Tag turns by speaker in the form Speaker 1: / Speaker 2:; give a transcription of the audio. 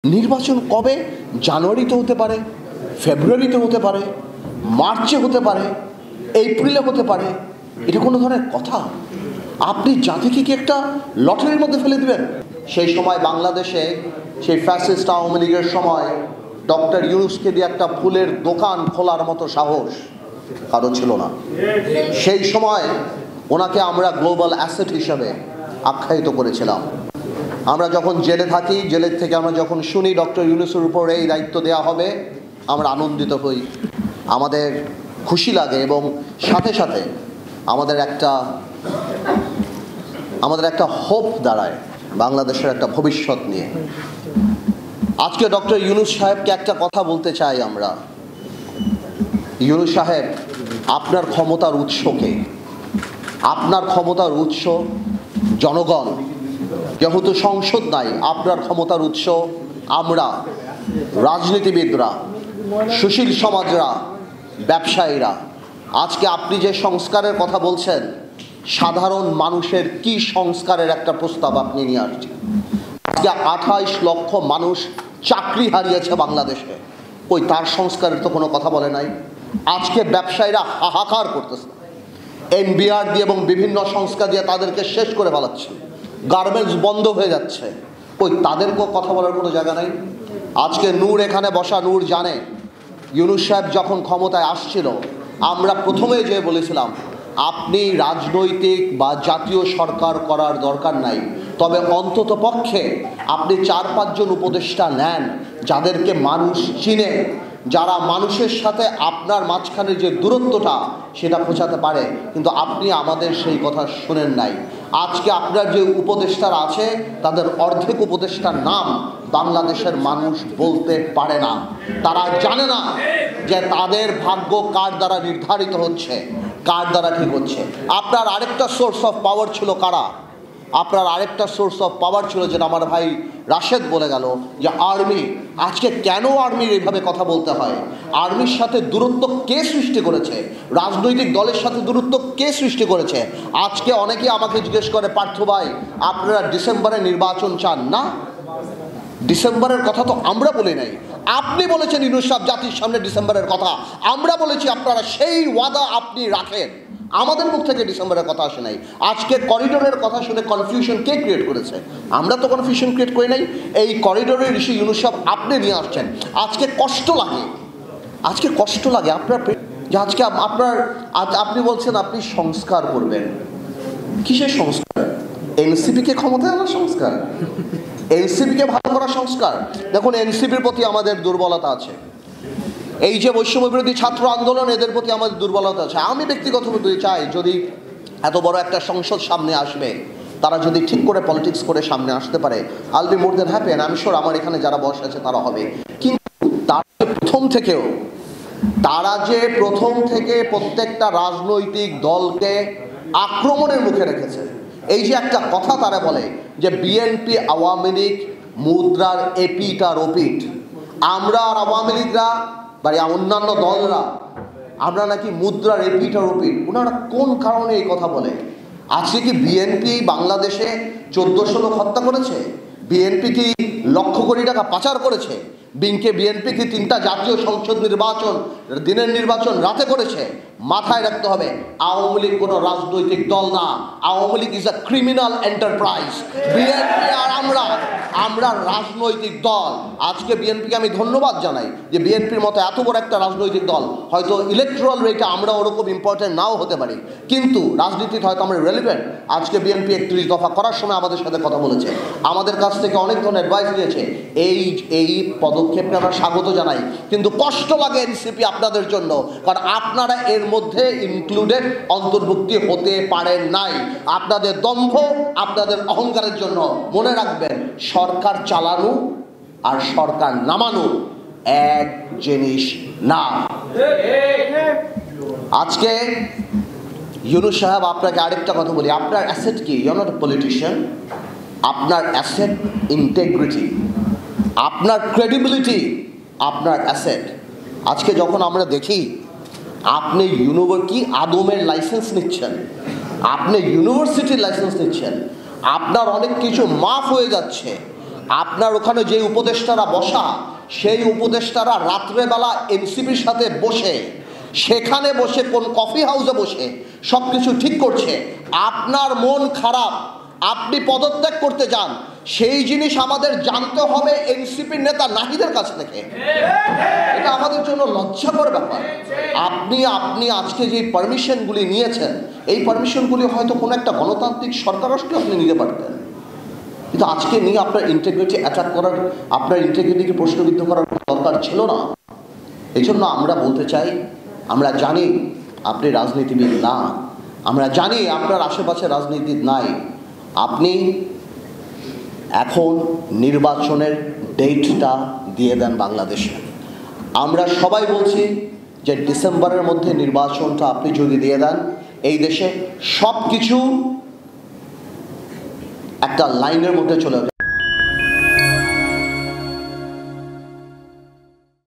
Speaker 1: নির্বাচন কবে? জানুয়ারিতে হতে পারে, ফেব্রুয়ারিতে হতে পারে, মার্চে হতে পারে, এপ্রিলে হতে পারে। এটা কোনো ধরনের কথা? আপনি জাতিকে কি একটা লটারির মধ্যে ফেলে দিবেন? সেই সময় বাংলাদেশে সেই ফ্যাসিস্ট আওয়ামী লীগের সময় ডক্টর ইউনূসকে দিয়ে একটা ফুলের দোকান খোলার মতো সাহস কারো ছিল না। সেই সময় ওনাকে আমরা গ্লোবাল অ্যাসেট হিসাবে আখ্যায়িত করেছিলাম। আমরা যখন জেলে থাকি, জেলের থেকে আমরা যখন শুনি ডক্টর ইউনূসের উপর এই দায়িত্ব দেওয়া হবে, আমরা আনন্দিত হই, আমাদের খুশি লাগে এবং সাথে সাথে আমাদের একটা হোপ দাঁড়ায় বাংলাদেশের একটা ভবিষ্যৎ নিয়ে। আজকে ডক্টর ইউনূস সাহেবকে একটা কথা বলতে চাই আমরা। ইউনূস সাহেব, আপনার ক্ষমতার উৎসকে, আপনার ক্ষমতার উৎস জনগণ। যেহেতু সংসদ নাই, আপনার ক্ষমতার উৎস আমরা, রাজনীতিবিদরা, সুশীল সমাজরা, ব্যবসায়ীরা। আজকে আপনি যে সংস্কারের কথা বলছেন, সাধারণ মানুষের কি সংস্কারের একটা প্রস্তাব আপনি নিয়ে আসছেন? আজকে 28 লক্ষ মানুষ চাকরি হারিয়েছে বাংলাদেশে, ওই তার সংস্কারের তো কোনো কথা বলে নাই। আজকে ব্যবসায়ীরা হাহাকার করতেছে, এনবিআর দিয়ে এবং বিভিন্ন সংস্থা দিয়ে তাদেরকে শেষ করে ফেলাচ্ছে, গার্মেন্টস বন্ধ হয়ে যাচ্ছে, ওই তাদেরকেও কথা বলার কোনো জায়গা নাই। আজকে নূর এখানে বসা, নূর জানে ইউনূস সাহেব যখন ক্ষমতায় আসছিল, আমরা প্রথমে যে বলেছিলাম আপনি রাজনৈতিক বা জাতীয় সরকার করার দরকার নাই, তবে অন্তত পক্ষে আপনি 4-5 জন উপদেষ্টা নেন যাদেরকে মানুষ চিনে, যারা মানুষের সাথে আপনার মাঝখানে যে দূরত্বটা সেটা বোঝাতে পারে। কিন্তু আপনি আমাদের সেই কথা শোনেন নাই। আজকে আপনার যে উপদেষ্টারা আছে তাদের অর্ধেক উপদেষ্টার নাম বাংলাদেশের মানুষ বলতে পারে না। তারা জানে না যে তাদের ভাগ্য কার দ্বারা নির্ধারিত হচ্ছে, কার দ্বারা ঠিক হচ্ছে। আপনার আরেকটা সোর্স অফ পাওয়ার ছিল কারা? আপনার আরেকটা সোর্স অফ পাওয়ার ছিল, যেটা আমার ভাই রাশেদ বলে গেল, যে আর্মি। আজকে কেন আর্মির এইভাবে কথা বলতে হয়? আর্মির সাথে দূরত্ব কে সৃষ্টি করেছে? রাজনৈতিক দলের সাথে দূরত্ব কে সৃষ্টি করেছে? আজকে অনেকে আমাকে জিজ্ঞেস করে, পার্থ ভাই আপনারা ডিসেম্বরে নির্বাচন চান না? ডিসেম্বরের কথা তো আমরা বলি নাই। আপনি বলেছেন ইউনূস সাহেব জাতির সামনে ডিসেম্বরের কথা, আমরা বলেছি আপনারা সেই ওয়াদা আপনি রাখেন। আমাদের মুখ থেকে ডিসেম্বরের কথা আসে নাই। আজকে করিডোরের কথা শুনে কনফিউশন কে ক্রিয়েট করেছে? আমরা তো কনফিউশন ক্রিয়েট করি নাই। এই করিডোরের ইস্যু ইউনূস সাহেব আপনি নিয়ে আসছেন। আজকে কষ্ট লাগে, আজকে কষ্ট লাগে আপনার যে আজকে আপনি বলছেন আপনি সংস্কার করবেন। কিসের সংস্কার? এনসিপিকে ক্ষমতায় আনার সংস্কার, এনসিপিকে ভালো করার সংস্কার। দেখুন, এনসিপির প্রতি আমাদের দুর্বলতা আছে। এই যে বৈষম্য বিরোধী ছাত্র আন্দোলন, এদের প্রতি আমাদের দুর্বলতা আছে। আমি ব্যক্তিগতভাবে চাই, যদি এত বড় একটা সংসদ সামনে আসবে, তারা যদি ঠিক করে পলিটিক্স করে সামনে আসতে পারে, I'll be more then happy. আমি শিওর আমার এখানে যারা বসে আছে তারা হবে। কিন্তু তারা যে প্রথম থেকে প্রত্যেকটা রাজনৈতিক দলকে আক্রমণের মুখে রেখেছে। এই যে একটা কথা তারা বলে যে বিএনপি আওয়ামী লীগ মুদ্রার এপিট আর ওপিট, আমরা আর আওয়ামী লীগরা বা অন্যান্য দলরা আমরা নাকি মুদ্রার এপিট আর ওপিট। ওনারা কোন কারণে এই কথা বলে? আজকে কি বিএনপি বাংলাদেশে 1400 লোক হত্যা করেছে? বিএনপি কি লক্ষ কোটি টাকা পাচার করেছে? বিএনপি কি 3টা জাতীয় সংসদ নির্বাচন, দিনের নির্বাচন রাতে করেছে? মাথায় রাখতে হবে, আওয়ামী লীগ কোনো রাজনৈতিক দল না। Awami League is a criminal enterprise. BNP আর আমরা রাজনৈতিক দল। আজকে বিএনপিকে আমি ধন্যবাদ জানাই যে বিএনপির মতো এত বড় একটা রাজনৈতিক দল, হয়তো ইলেকট্রাল রেটে আমরা ওরকম ইম্পর্টেন্ট নাও হতে পারি, কিন্তু রাজনীতিতে হয়তো আমরা রেলিভেন্ট। আজকে বিএনপি 31 দফা করার সময় আমাদের সাথে কথা বলেছে, আমাদের কাছ থেকে অনেক ধরনের অ্যাডভাইস নিয়েছে। এই পদক্ষেপকে আমরা স্বাগত জানাই। কিন্তু কষ্ট লাগে এনসিপি আপনাদের জন্য, কারণ আপনারা এর মধ্যে ইনক্লুডেড, অন্তর্ভুক্তি হতে পারেন নাই। আপনাদের দম্ভ, আপনাদের অহংকারের জন্য। মনে রাখবেন, সরকার চালানো আর সরকার নামানো এক জিনিস না। আজকে ইউনূস সাহেব, আপনাকে আরেকটা কথা বলি, আপনার অ্যাসেট কি? You are not a politician. আপনার অ্যাসেট ইন্টেগ্রিটি, আপনার ক্রেডিবিলিটি, আপনার অ্যাসেট। আজকে যখন আমরা দেখি আপনি কি আদমের লাইসেন্স নিচ্ছেন, আপনি ইউনিভার্সিটির লাইসেন্স নিচ্ছেন, আপনার অনেক কিছু মাফ হয়ে যাচ্ছে, আপনার ওখানে যে উপদেষ্টারা বসা, সেই উপদেষ্টারা রাত্রেবেলা এনসিপির সাথে বসে, সেখানে বসে কোন কফি হাউসে বসে সব কিছু ঠিক করছে। আপনার মন খারাপ, আপনি পদত্যাগ করতে যান, সেই জিনিস আমাদের জানতে হবে এনসিপির নেতা নাহিদের কাছ থেকে। এটা আমাদের জন্য লজ্জাকর ব্যাপার। আপনি আজকে যে পারমিশনগুলি নিয়েছেন, এই পারমিশনগুলি হয়তো কোনো একটা গণতান্ত্রিক সরকার আসলে আপনি নিতে পারতেন, কিন্তু আজকে নিয়ে আপনার ইন্টিগ্রিটি অ্যাটাক করার, আপনার ইন্টিগ্রিটিকে প্রশ্নবিদ্ধ করার দরকার ছিল না। এই জন্য আমরা বলতে চাই, আমরা জানি আপনি রাজনীতিবিদ না, আমরা জানি আপনার আশেপাশে রাজনীতিবিদ নাই। আপনি এখন নির্বাচনের ডেটটা দিয়ে দেন বাংলাদেশে। আমরা সবাই বলছি যে ডিসেম্বরের মধ্যে নির্বাচনটা আপনি যদি দিয়ে দেন, এই দেশে সব কিছু একটা লাইনের মধ্যে চলে যাবে।